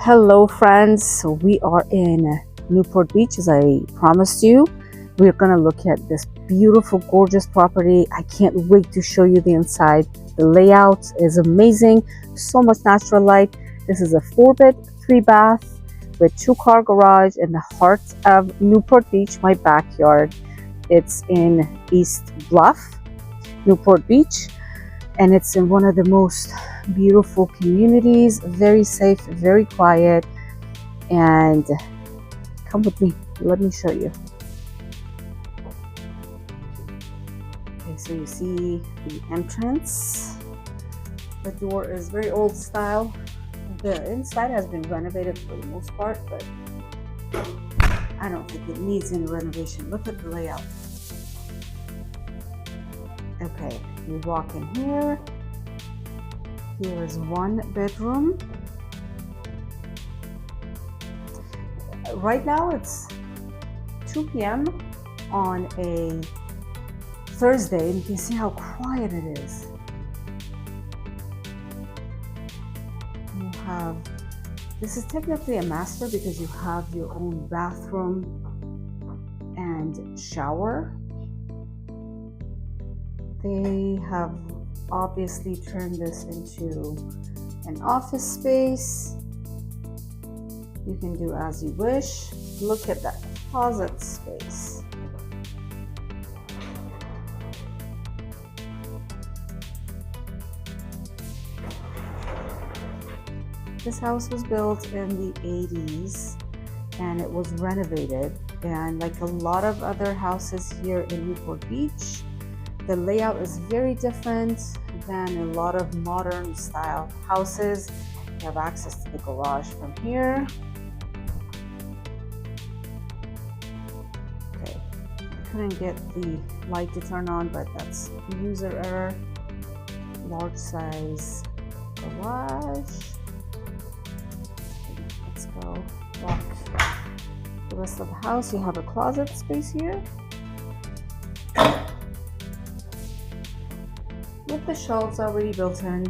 Hello friends, so we are in Newport Beach as I promised you. We're going to look at this beautiful, gorgeous property. I can't wait to show you the inside. The layout is amazing, so much natural light. This is a 4-bed, 3-bath with 2-car garage in the heart of Newport Beach, my backyard. It's in East Bluff, Newport Beach, and it's in one of the most beautiful communities, very safe, very quiet. And come with me, let me show you. Okay, so you see the entrance. The door is very old style. The inside has been renovated for the most part, but I don't think it needs any renovation. Look at the layout. Okay, you walk in here. Here is 1 bedroom. Right now it's 2 p.m. on a Thursday, and you can see how quiet it is. You have, this is technically a master because you have your own bathroom and shower. They have obviously turned this into an office space. You can do as you wish. Look at that closet space. This house was built in the 80s and it was renovated, and like a lot of other houses here in Newport Beach, the layout is very different than a lot of modern style houses. You have access to the garage from here. Okay, I couldn't get the light to turn on, but that's user error. Large size garage. Let's go walk the rest of the house. You have a closet space here with the shelves already built in.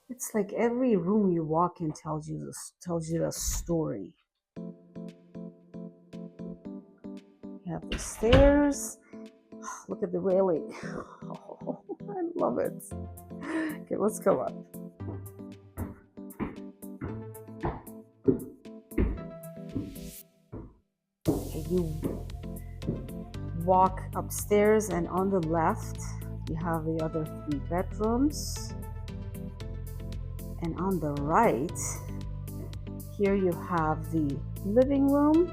It's like every room you walk in tells you the story. You have the stairs. Look at the railing. Oh, I love it. Okay, let's go up. Okay, you walk upstairs, and on the left you have the other 3 bedrooms, and on the right here you have the living room,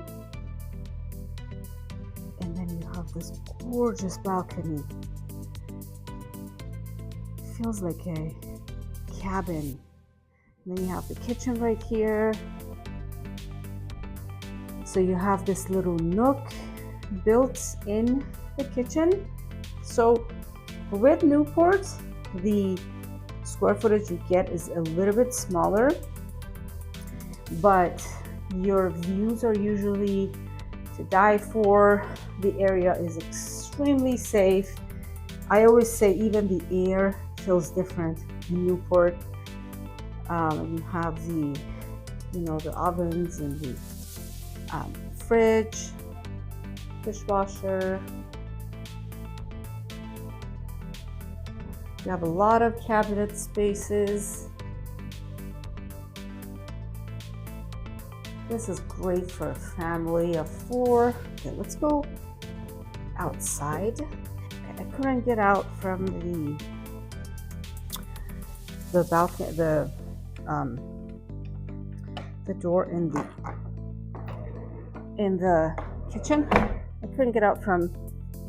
and then you have this gorgeous balcony. It feels like a cabin. And then you have the kitchen right here. So you have this little nook built in the kitchen. So with Newport, the square footage you get is a little bit smaller, but your views are usually to die for. The area is extremely safe. I always say even the air feels different in Newport. You have the, the ovens and the fridge, dishwasher. You have a lot of cabinet spaces. This is great for a family of 4. Okay, let's go outside. I couldn't get out from the balcony, the door in the kitchen. I couldn't get out from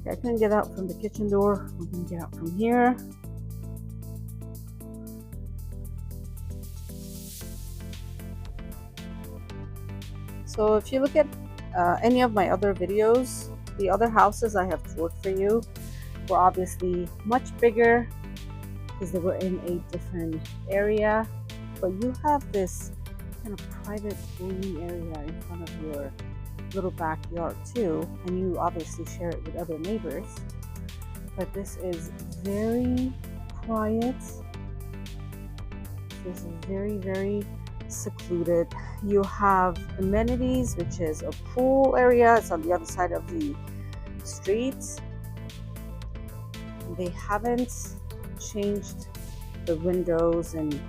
the kitchen door. We're gonna get out from here. So if you look at any of my other videos, the other houses I have toured for you were obviously much bigger because they were in a different area, but you have this kind of private green area in front of your little backyard too, and you obviously share it with other neighbors. but this is very quiet. This is very, very secluded. You have amenities, which is a pool area. It's on the other side of the street. They haven't changed the windows and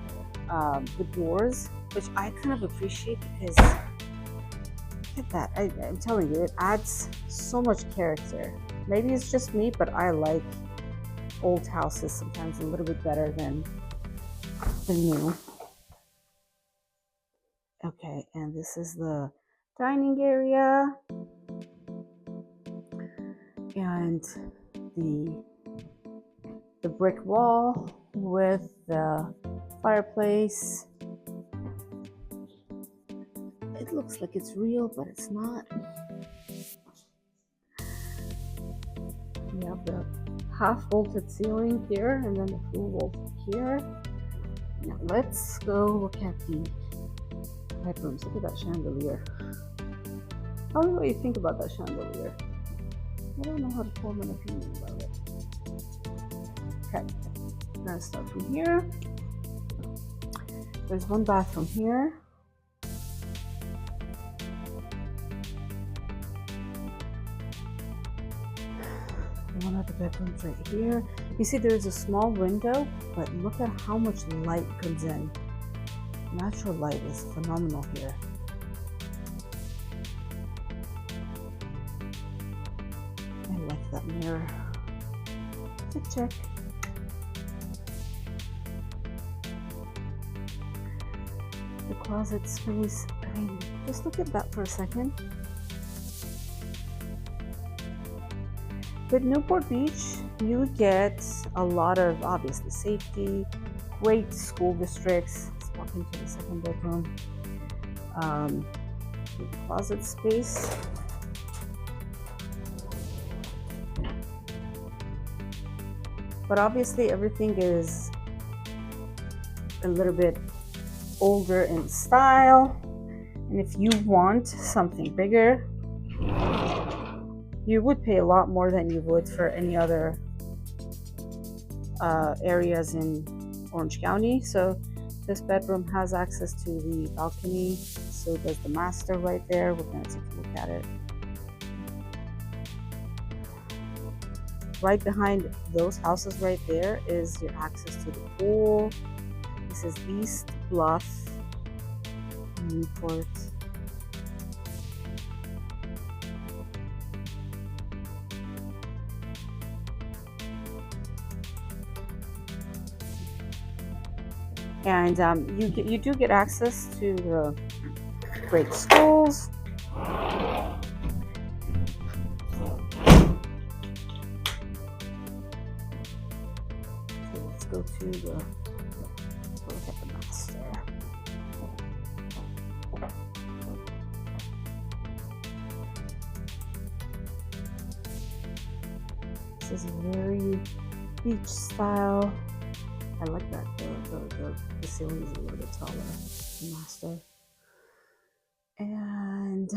the doors, which I kind of appreciate, because look at that. I'm telling you, it adds so much character. Maybe it's just me, but I like old houses sometimes a little bit better than new. Okay, and this is the dining area and the brick wall with the fireplace. It looks like it's real, but it's not. You have the half vaulted ceiling here and then the full vaulted here. Now let's go look at the bedrooms. Look at that chandelier. Tell me what you think about that chandelier. I don't know how to form an opinion about it. Okay, I'm gonna start from here. There's one bathroom here. One of the bedrooms right here. You see there's a small window, but look at how much light comes in. Natural light is phenomenal here. I like that mirror. Check. The closet space. I mean, just look at that for a second. With Newport Beach, you get a lot of, obviously, safety, great school districts. Let's walk into the second bedroom. The closet space. But obviously everything is a little bit older in style. And if you want something bigger, you would pay a lot more than you would for any other areas in Orange County. So this bedroom has access to the balcony. So does the master right there. We're going to take a look at it. Right behind those houses right there is your access to the pool. This is East Bluff, Newport. And you do get access to the great schools. So let's go to the look at the master. This is very beach style. I like that. The ceiling is a little bit taller, the master. And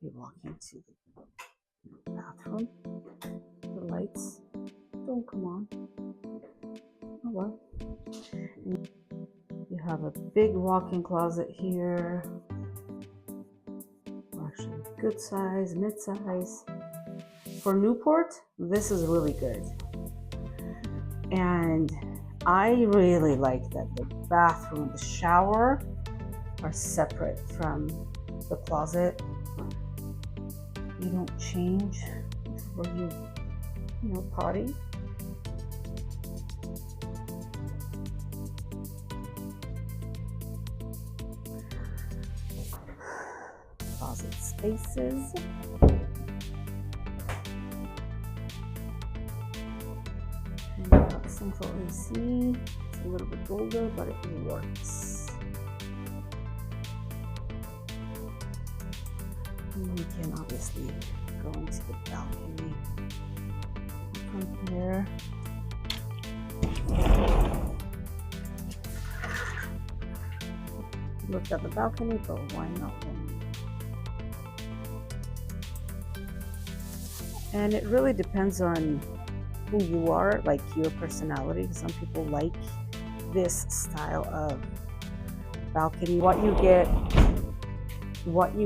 we walk into the bathroom. The lights don't come on. Oh well. You have a big walk-in closet here. Actually, good size, mid-size. For Newport, this is really good. And I really like that the bathroom, the shower are separate from the closet. You don't change before you potty. Closet spaces. Central AC. It's a little bit older, but it works. And we can obviously go into the balcony from here. Looked at the balcony, but why not one? And it really depends on who you are, like your personality. Some people like this style of balcony. What you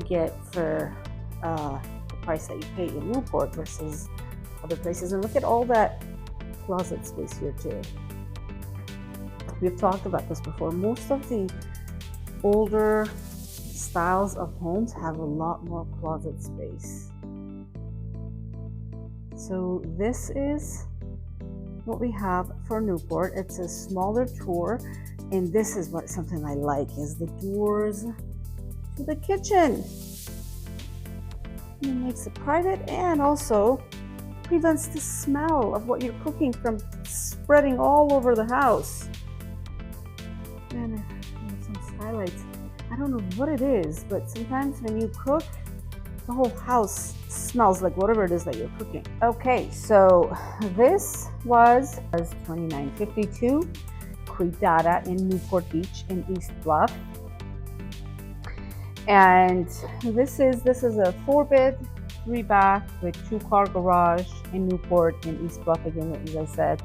get for the price that you pay in Newport versus other places. And look at all that closet space here too. We've talked about this before. Most of the older styles of homes have a lot more closet space. So this is what we have for Newport. It's a smaller tour, and this is something I like is the doors to the kitchen. It makes it private and also prevents the smell of what you're cooking from spreading all over the house. And some skylights. I don't know what it is, but sometimes when you cook, the whole house smells like whatever it is that you're cooking. Okay, so this was $29.52, Cuidada in Newport Beach in East Bluff. And this is a 4-bed, 3-bath with 2-car garage in Newport in East Bluff, again, as I said.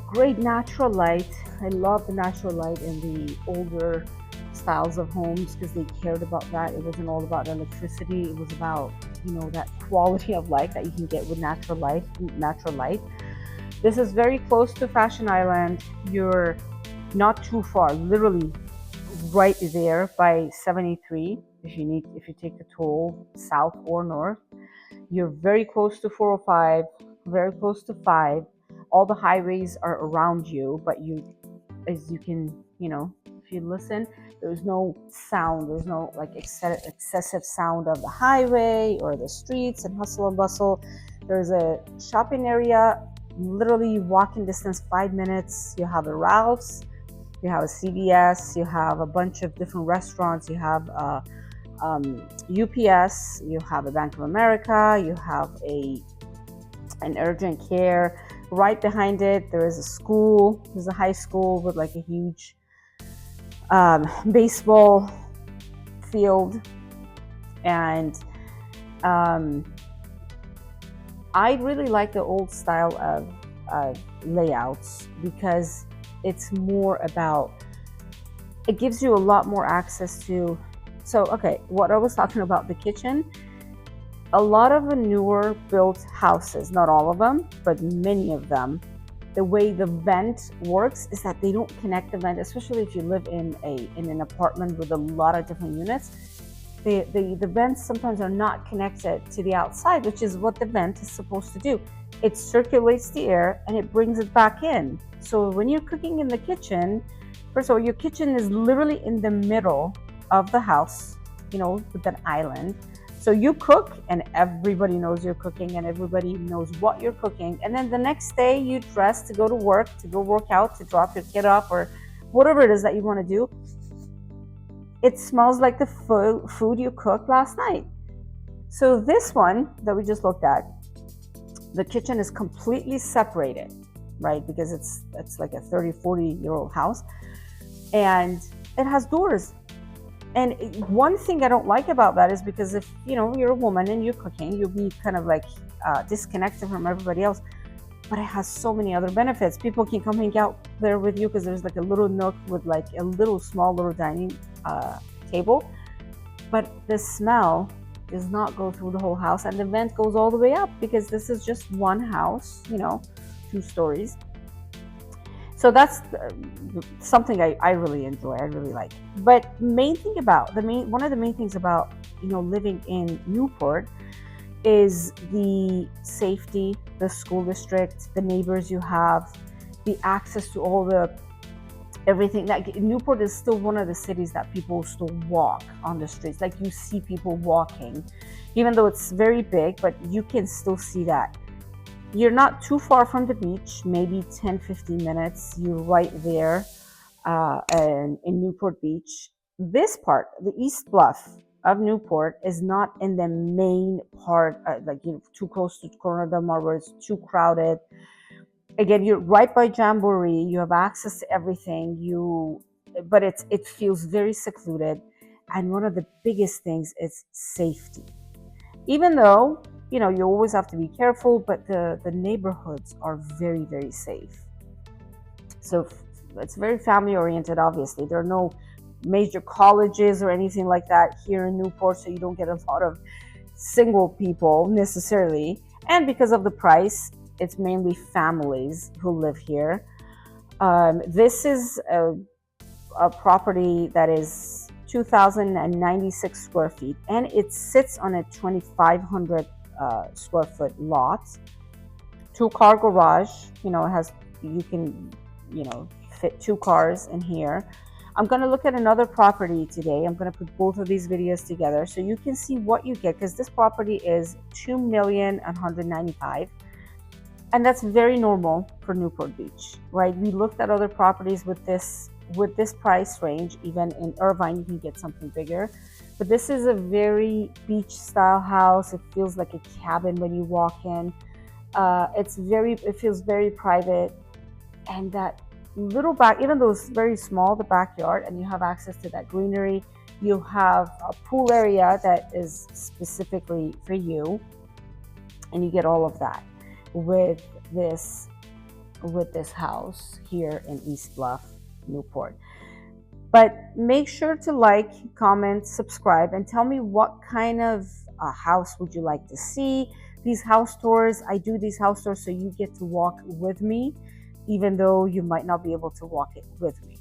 Great natural light. I love the natural light in the older styles of homes because they cared about that. It wasn't all about electricity. It was about, that quality of light that you can get with natural light. This is very close to Fashion Island. You're not too far, literally right there by 73 if you take the toll south or north. You're very close to 405, very close to 5. All the highways are around you, but as you can, if you listen, there's no sound. There's no like excessive sound of the highway or the streets and hustle and bustle. There's a shopping area, literally walking distance, 5 minutes. You have a Ralph's, you have a CVS, you have a bunch of different restaurants, you have UPS, you have a Bank of America, you have an urgent care. Right behind it, there is a school. There's a high school with like a huge baseball field. And I really like the old style of layouts because it's more about, it gives you a lot more access to. So, okay, what I was talking about, the kitchen. A lot of the newer built houses, not all of them, but many of them, the way the vent works is that they don't connect the vent, especially if you live in an apartment with a lot of different units. The vents sometimes are not connected to the outside, which is what the vent is supposed to do. It circulates the air and it brings it back in. So when you're cooking in the kitchen, first of all, your kitchen is literally in the middle of the house, with an island. So you cook and everybody knows you're cooking and everybody knows what you're cooking. And then the next day you dress to go to work, to go work out, to drop your kid off or whatever it is that you want to do. It smells like the food you cooked last night. So this one that we just looked at, the kitchen is completely separated, right? Because it's like a 30, 40-year-old house and it has doors. And one thing I don't like about that is because if, you're a woman and you're cooking, you'll be kind of like disconnected from everybody else. But it has so many other benefits. People can come hang out there with you because there's like a little nook with like a small little dining table. But the smell does not go through the whole house and the vent goes all the way up because this is just one house, 2 stories. So that's something I really enjoy. I really like. But one of the main things about living in Newport is the safety, the school district, the neighbors you have, the access to all everything. Like Newport is still one of the cities that people still walk on the streets. Like you see people walking, even though it's very big, but you can still see that. You're not too far from the beach, maybe 10-15 minutes. You're right there in Newport Beach. This part, the East Bluff of Newport, is not in the main part, too close to Corona del Mar where it's too crowded. Again, you're right by Jamboree. You have access to everything. But it feels very secluded. And one of the biggest things is safety. Even though you know, you always have to be careful, but the neighborhoods are very, very safe. So it's very family oriented. Obviously, there are no major colleges or anything like that here in Newport, so you don't get a lot of single people necessarily. And because of the price, it's mainly families who live here. This is a property that is 2,096 square feet, and it sits on a 2,500 square foot lot. 2-car garage. You know, it has, you can, you know, fit 2 cars in here. I'm going to look at another property today. I'm going to put both of these videos together so you can see what you get, because this property is $2,195,000, and that's very normal for Newport Beach, right? We looked at other properties with this price range. Even in Irvine, you can get something bigger, but this is a very beach style house. It feels like a cabin when you walk in. It feels very private, and that little back, even though it's very small, the backyard, and you have access to that greenery. You have a pool area that is specifically for you, and you get all of that with this house here in East Bluff, Newport. But make sure to like, comment, subscribe, and tell me what kind of house would you like to see. These house tours, I do these house tours so you get to walk with me, even though you might not be able to walk it with me.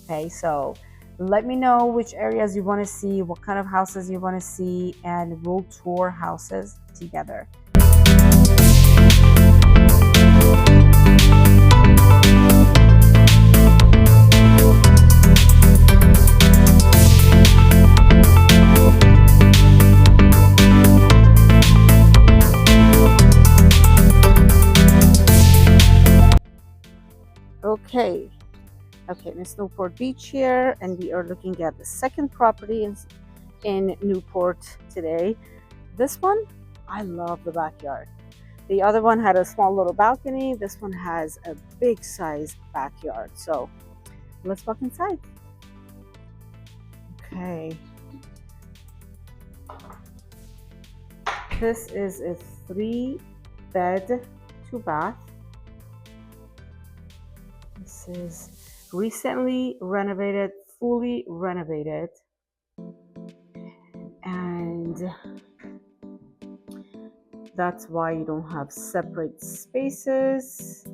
Okay, so let me know which areas you want to see, what kind of houses you want to see, and we'll tour houses together. Okay, Ms.Newport Beach here, and we are looking at the second property in Newport today. This one, I love the backyard. The other one had a small little balcony. This one has a big size backyard. So let's walk inside. Okay. This is a 3-bed, 2-bath. This is recently renovated, fully renovated, and that's why you don't have separate spaces.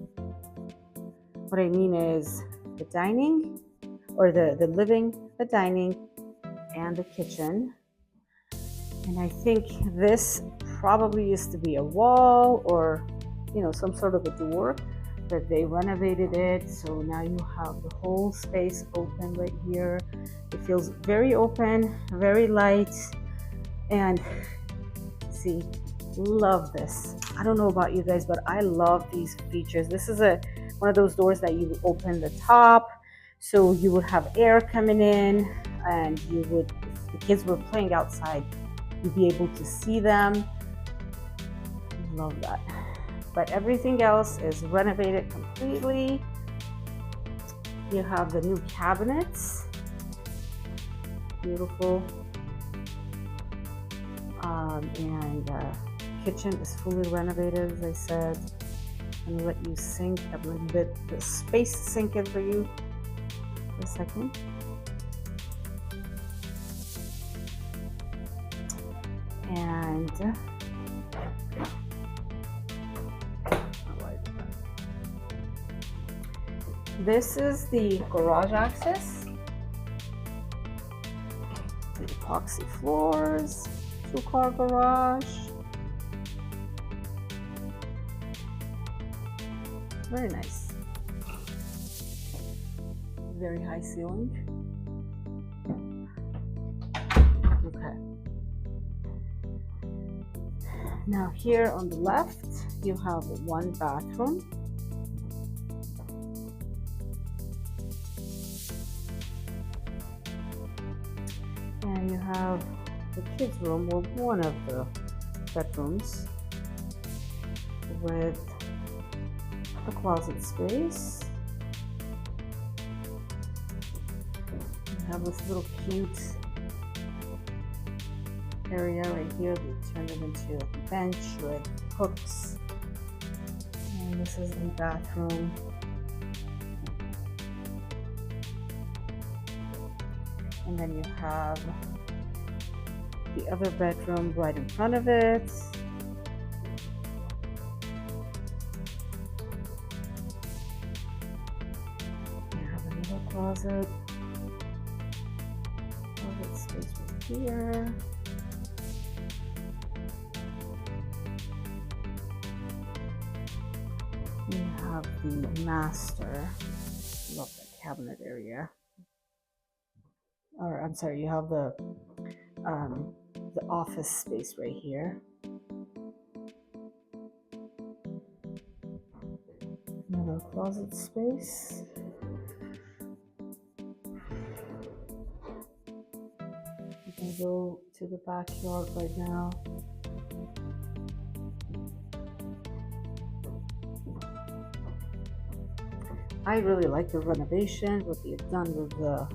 What I mean is the dining, or the living, the dining, and the kitchen. And I think this probably used to be a wall, or, you know, some sort of a door, but they renovated it, so now you have the whole space open right here. It feels very open, very light, and see, love this. I don't know about you guys, but I love these features. This is one of those doors that you open the top, so you would have air coming in, and you would, if the kids were playing outside, you'd be able to see them. Love that. But everything else is renovated completely. You have the new cabinets, beautiful, and kitchen is fully renovated, as I said. I'm gonna let you sink a little bit, the space sink in for you for a second. And this is the garage access. The epoxy floors, 2-car garage. Very nice. Very high ceiling. Okay. Now here on the left, you have 1 bathroom. And you have the kids' room, or one of the bedrooms, with a closet space. You have this little cute area right here. They turned it into a bench with hooks. And this is the bathroom. And then you have the other bedroom right in front of it. You have another closet. Closet space right here. You have the master. Love that cabinet area. Or I'm sorry, you have the office space right here. Another closet space. You can go to the backyard right now. I really like the renovation, what they've done with the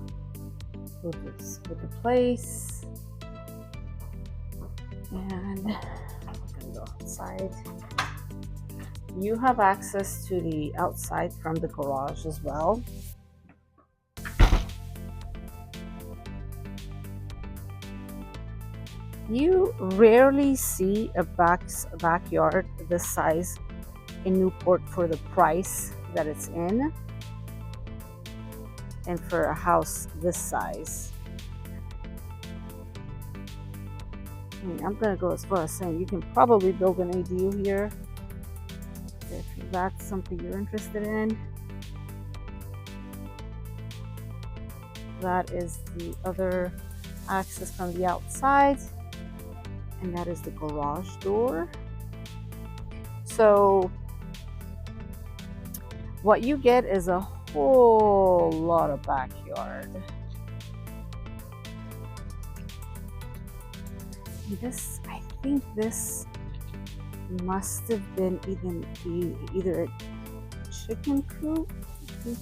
place. And we're gonna go outside. You have access to the outside from the garage as well. You rarely see a backyard this size in Newport for the price that it's in, and for a house this size. I mean, I'm gonna go as far as saying you can probably build an ADU here if that's something you're interested in. That is the other access from the outside, and that is the garage door. So what you get is a whole lot of backyard. I think this must have been either a chicken coop. I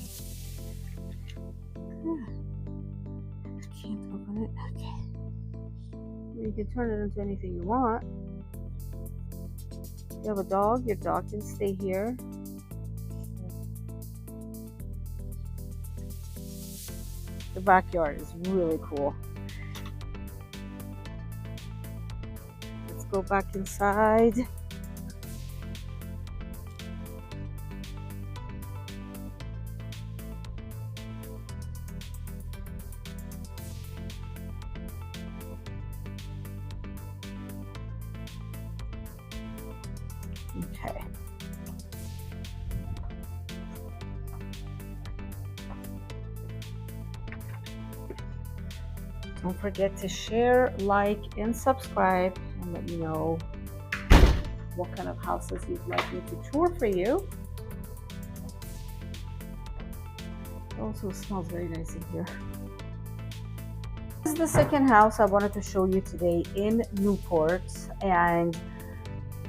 can't open it. Okay. You can turn it into anything you want. If you have a dog, your dog can stay here. The backyard is really cool. Let's go back inside. Okay. Don't forget to share, like, and subscribe, and let me know what kind of houses you'd like me to tour for you. It also smells very nice in here. This is the second house I wanted to show you today in Newport, and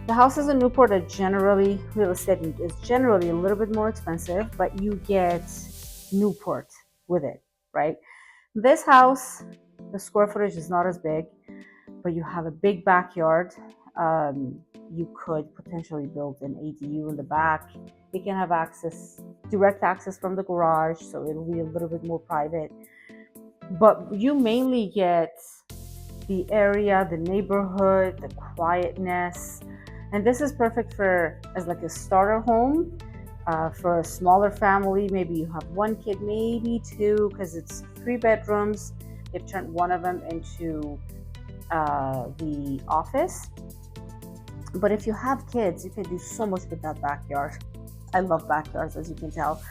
the houses in Newport are generally, real estate is generally a little bit more expensive, but you get Newport with it, right? This house, the square footage is not as big, but you have a big backyard. You could potentially build an ADU in the back. You can have access, direct access from the garage, so it'll be a little bit more private. But you mainly get the area, the neighborhood, the quietness. And this is perfect as like a starter home for a smaller family. Maybe you have one kid, maybe two, because it's 3 bedrooms. They've turned one of them into the office. But if you have kids, you can do so much with that backyard. I love backyards, as you can tell.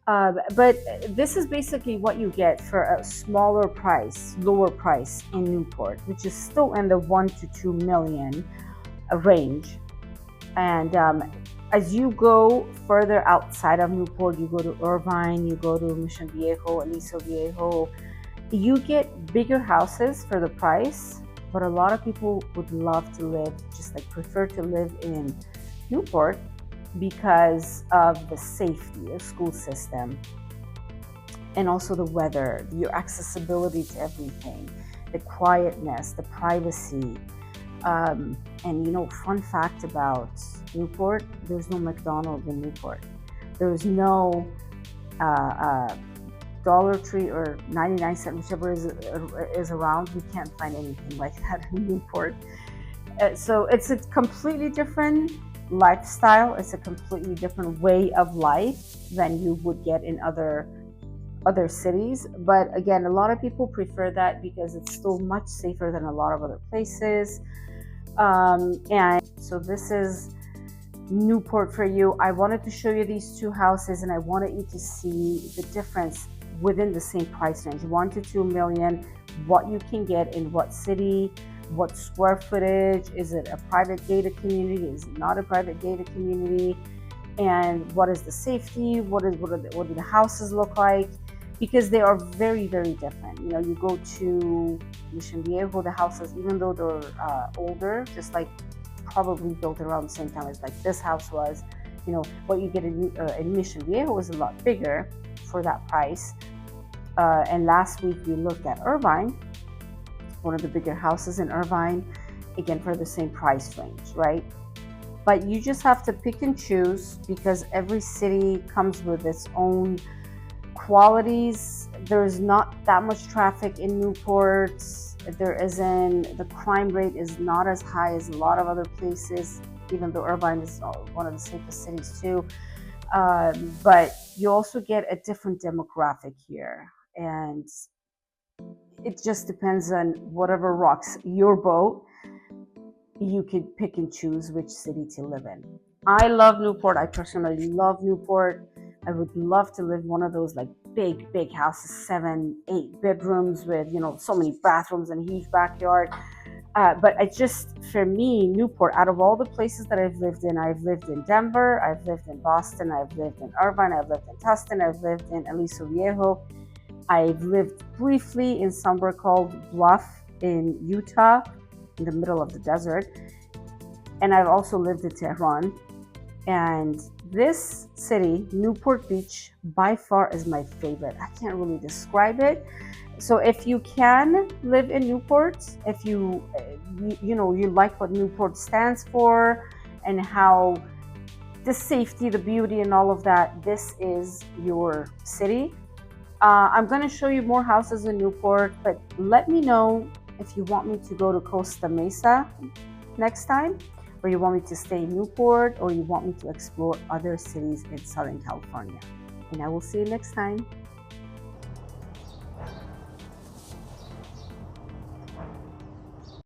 But this is basically what you get for a smaller price, lower price in Newport, which is still in the 1 to 2 million range. And as you go further outside of Newport, you go to Irvine, you go to Mission Viejo, Aliso Viejo, you get bigger houses for the price. But a lot of people would love to live, just like prefer to live in Newport because of the safety, the school system. and also the weather, your accessibility to everything, the quietness, the privacy. And fun fact about Newport, there's no McDonald's in Newport. There's no uh, uh, Dollar Tree or 99 cent, whichever is around. We can't find anything like that in Newport. So it's a completely different lifestyle. It's a completely different way of life than you would get in other cities. But again, a lot of people prefer that because it's still much safer than a lot of other places. And so this is Newport for you. I wanted to show you these two houses, and I wanted you to see the difference within the same price range, 1 to 2 million, what you can get in what city, what square footage, is it a private gated community, is it not a private gated community, and what is the safety, what do the houses look like, because they are very, very different. You go to Mission Viejo, the houses, even though they're older, just like probably built around the same time as like this house was, what you get in Mission Viejo is a lot bigger for that price. And last week we looked at Irvine, one of the bigger houses in Irvine, again for the same price range, right? But you just have to pick and choose because every city comes with its own qualities. There's not that much traffic in Newport. The crime rate is not as high as a lot of other places, even though Irvine is one of the safest cities too. But you also get a different demographic here. And it just depends on whatever rocks your boat. You could pick and choose which city to live in. I love Newport. I personally love Newport. I would love to live one of those like big houses, 7, 8 bedrooms with so many bathrooms and a huge backyard. But for me, Newport, out of all the places that I've lived in Denver, I've lived in Boston, I've lived in Irvine, I've lived in Tustin, I've lived in Aliso Viejo, I've lived briefly in somewhere called Bluff in Utah, in the middle of the desert, and I've also lived in Tehran. And this city, Newport Beach, by far is my favorite. I can't really describe it. So if you can live in Newport, if you like what Newport stands for and how the safety, the beauty, and all of that, this is your city. I'm going to show you more houses in Newport, but let me know if you want me to go to Costa Mesa next time, or you want me to stay in Newport, or you want me to explore other cities in Southern California. And I will see you next time.